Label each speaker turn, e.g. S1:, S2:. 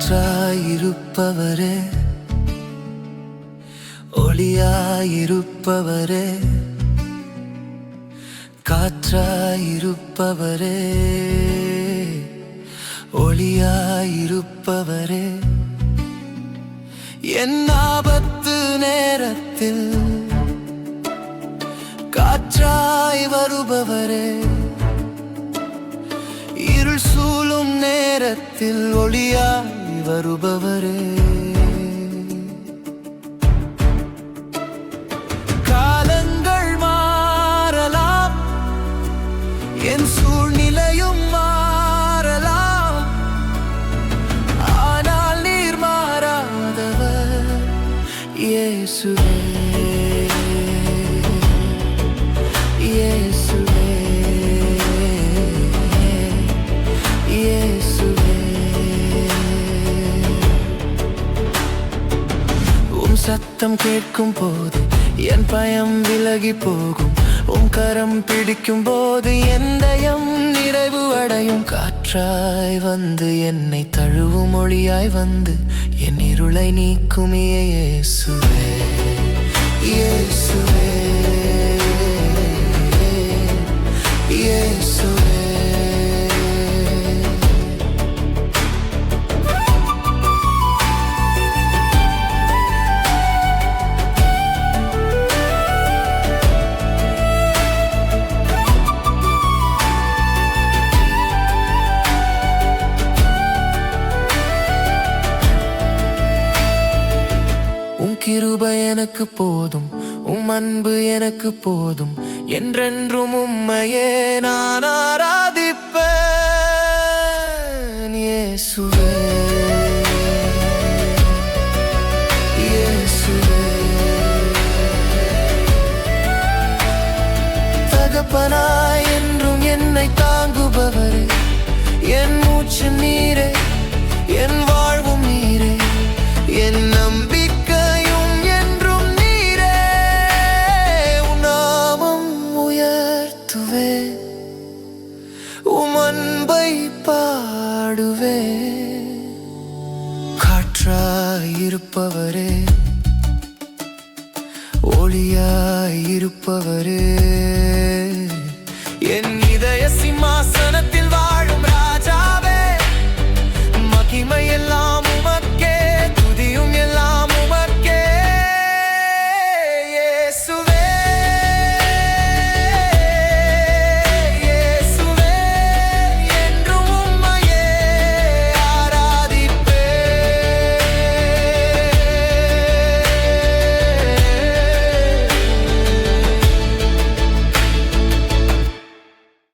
S1: காற்றாயிருப்பவரே, ஒளியாயிருப்பவரே, காற்றாயிருப்பவரே, ஒளியாயிருப்பவரே, என் ஆபத்து நேரத்தில் காற்றாய் வருபவரே, இருள் சூழும் நேரத்தில் ஒளியாய் வருபவரே, காலங்கள் மாறலாம், என் சூழ்நிலையும் மாறலாம், ஆனால் நீர் மாறாதவர் இயேசுவே. சத்தம் கேட்கும் போது என் பயம் விலகி போகும், கரம் பிடிக்கும் போது என் தயம் நிறைவு அடையும். காற்றாய் வந்து என்னை தழுவும், மொழியாய் வந்து என் இருளை நீக்கும் இயேசுவே, இயேசுவே, இயேசுவே. கிருபை எனக்கு போதும், அன்பு எனக்கு போதும், என்றென்றும் உம்மையே நான் ஆராதிப்பேன் இயேசுவே, இயேசுவே. தகப்பனாய் என்றும் என்னை தாங்குபவரே, என் மூச்சு நீரே, என் வாழ்வும் நீரே, என் நம்பிக்கை அன்பை பாடுவே. காற்றாயிருப்பவரே, ஒளியாயிருப்பவரே,